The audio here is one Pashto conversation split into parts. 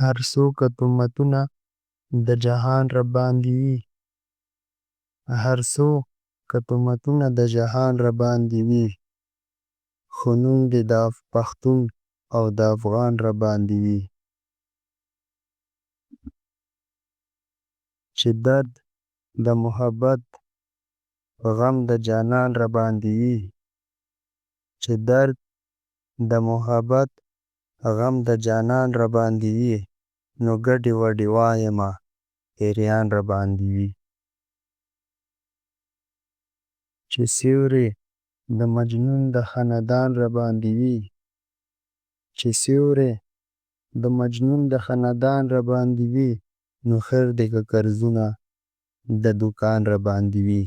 هر څو که تهمتونه د جهان راباندې وي، هر څو که تهمتونه د جهان راباندې وي، خو نوم دې د پښتون او د افغان راباندې وي. چې درد د محبت غم د جانان راباندې وي، چې درد د محبت غم د جانان راباندې وي، نو ګډې وډې وایمه پیریان راباندې وي. چې سیوری د مجنون د خندان راباندې وي، چې سیوری د مجنون د خندان راباندې وي، نو خیر دی که قرضونه د دوکان راباندې وي.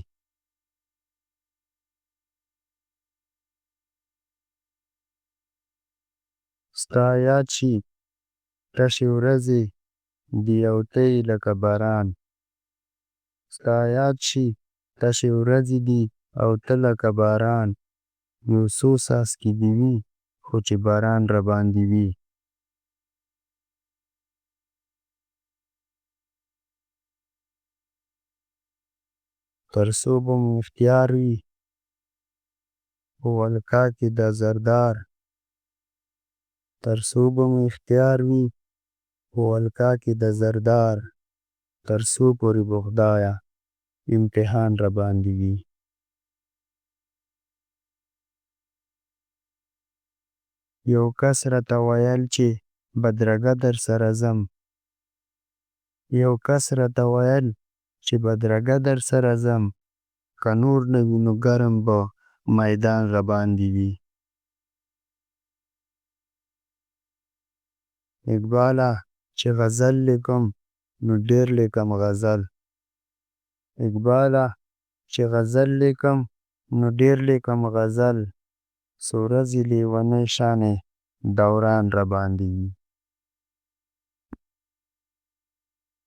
ستا یاد شي تشې ورځې د یوټۍ لکه باران، ستا یاد شي تشې ورځې دي او ته لکه باران، یو څو څاڅکي دې وي خو چې باران راباندې وي. تر څو به مو اختیار وي په ولکه کې د زردار، تر څو به مو اختیار وي په ولکه کې د زردار، تر څو پورې به خدایه امتحان راباندې وي. یو کس راته ویل چې بدرګه در سره ځم، یو کس راته ویل چې بدرګه در سره ځم، که نور نه وي نو ګرم به میدان راباندې وي. اقباله چې غزل لیکم نو ډېر لیکم غزل، اقباله چې غزل لیکم نو ډېر لیکم غزل، څو ورځې لیونۍ شانې دوران راباندې وي.